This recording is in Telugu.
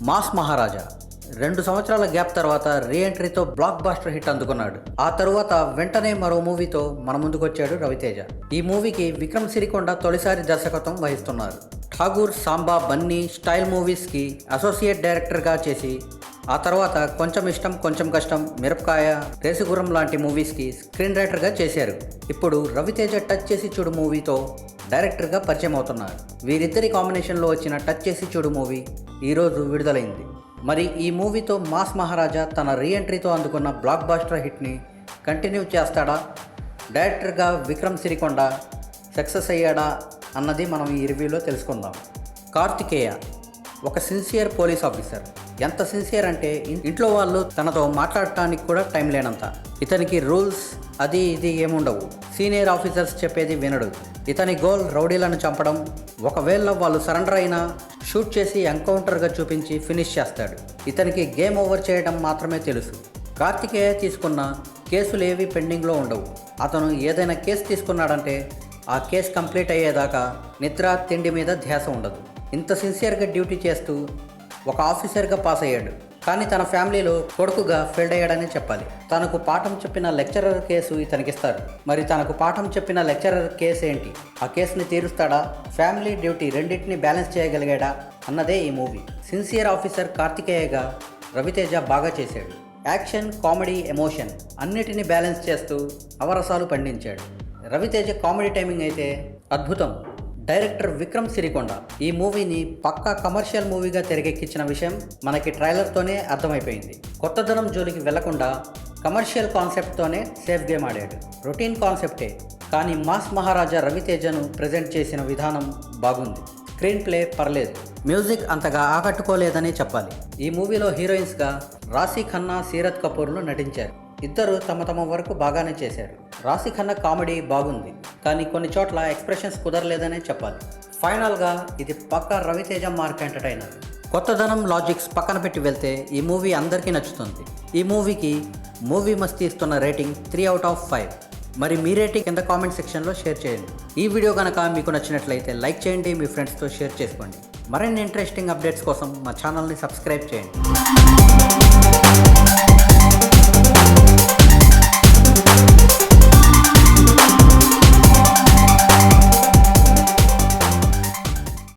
మాస్ మహారాజా 2 సంవత్సరాల గ్యాప్ తర్వాత రీఎంట్రీతో బ్లాక్ బాస్టర్ హిట్ అందుకున్నాడు. ఆ తరువాత వెంటనే మరో మూవీతో మన ముందుకొచ్చాడు రవితేజ. ఈ మూవీకి విక్రమ్ సిరికొండ తొలిసారి దర్శకత్వం వహిస్తున్నారు. ఠాగూర్, సాంబా, బన్నీ స్టైల్ మూవీస్కి అసోసియేట్ డైరెక్టర్గా చేసి ఆ తర్వాత కొంచెం ఇష్టం కొంచెం కష్టం, మిరపకాయ, రేసుగుర్రం లాంటి మూవీస్కి స్క్రీన్ రైటర్గా చేశారు. ఇప్పుడు రవితేజ టచ్ చేసి చూడు మూవీతో డైరెక్టర్గా పరిచయం అవుతున్నారు. వీరిద్దరి కాంబినేషన్లో వచ్చిన టచ్ చేసి చూడు మూవీ ఈరోజు విడుదలైంది. మరి ఈ మూవీతో మాస్ మహారాజా తన రీఎంట్రీతో అందుకున్న బ్లాక్ బాస్టర్ హిట్ని కంటిన్యూ చేస్తాడా, డైరెక్టర్గా విక్రమ్ సిరికొండ సక్సెస్ అయ్యాడా అన్నది మనం ఈ రివ్యూలో తెలుసుకుందాం. కార్తికేయ ఒక సిన్సియర్ పోలీస్ ఆఫీసర్. ఎంత సిన్సియర్ అంటే ఇంట్లో వాళ్ళు తనతో మాట్లాడటానికి కూడా టైం లేనంత. ఇతనికి రూల్స్ అది ఇది ఏముండవు. సీనియర్ ఆఫీసర్స్ చెప్పేది వినడు. ఇతని గోల్ రౌడీలను చంపడం. ఒకవేళ వాళ్ళు సరెండర్ అయినా షూట్ చేసి ఎన్కౌంటర్గా చూపించి ఫినిష్ చేస్తాడు. ఇతనికి గేమ్ ఓవర్ చేయడం మాత్రమే తెలుసు. కార్తికేయ తీసుకున్న కేసులు ఏవి పెండింగ్లో ఉండవు. అతను ఏదైనా కేసు తీసుకున్నాడంటే ఆ కేసు కంప్లీట్ అయ్యేదాకా నిద్ర తిండి మీద ధ్యాస ఉండదు. ఇంత సిన్సియర్గా డ్యూటీ చేస్తూ ఒక ఆఫీసర్గా పాస్ అయ్యాడు. కానీ తన ఫ్యామిలీలో కొడుకుగా ఫెయిల్ అయ్యాడని చెప్పాలి. తనకు పాఠం చెప్పిన లెక్చరర్ కేసు ఇతనికిస్తారు. మరి తనకు పాఠం చెప్పిన లెక్చరర్ కేసు ఏంటి? ఆ కేసుని తీరుస్తాడా? ఫ్యామిలీ డ్యూటీ రెండింటిని బ్యాలెన్స్ చేయగలిగాడా అన్నదే ఈ మూవీ. సిన్సియర్ ఆఫీసర్ కార్తికేయగా రవితేజ బాగా చేశాడు. యాక్షన్, కామెడీ, ఎమోషన్ అన్నిటినీ బ్యాలెన్స్ చేస్తూ అవరసాలు పండించాడు. రవితేజ కామెడీ టైమింగ్ అయితే అద్భుతం. డైరెక్టర్ విక్రమ్ సిరికొండ ఈ మూవీని పక్కా కమర్షియల్ మూవీగా తెరకెక్కించిన విషయం మనకి ట్రైలర్తోనే అర్థమైపోయింది. కొత్తదనం జోలికి వెళ్లకుండా కమర్షియల్ కాన్సెప్ట్తోనే సేఫ్ గేమ్ ఆడాడు. రొటీన్ కాన్సెప్టే, కానీ మాస్ మహారాజా రవితేజను ప్రజెంట్ చేసిన విధానం బాగుంది. స్క్రీన్ ప్లే పర్లేదు. మ్యూజిక్ అంతగా ఆకట్టుకోలేదని చెప్పాలి. ఈ మూవీలో హీరోయిన్స్గా రాశీ ఖన్నా, సీరత్ కపూర్లు నటించారు. ఇద్దరు తమ వరకు బాగానే చేశారు. రాశీ ఖన్నా కామెడీ బాగుంది, కానీ కొన్ని చోట్ల ఎక్స్ప్రెషన్స్ కుదరలేదనే చెప్పాలి. ఫైనల్గా ఇది పక్కా రవితేజ మార్క్ ఎంటర్టైనర్. కొత్తదనం, లాజిక్స్ పక్కన పెట్టి వెళ్తే ఈ మూవీ అందరికీ నచ్చుతుంది. ఈ మూవీకి మూవీ మస్తీ ఇస్తున్న రేటింగ్ 3/5. మరి మీ రేటింగ్ కింద కామెంట్ సెక్షన్లో షేర్ చేయండి. ఈ వీడియో కనుక మీకు నచ్చినట్లయితే లైక్ చేయండి, మీ ఫ్రెండ్స్తో షేర్ చేసుకోండి. మరిన్ని ఇంట్రెస్టింగ్ అప్డేట్స్ కోసం మా ఛానల్ని సబ్స్క్రైబ్ చేయండి.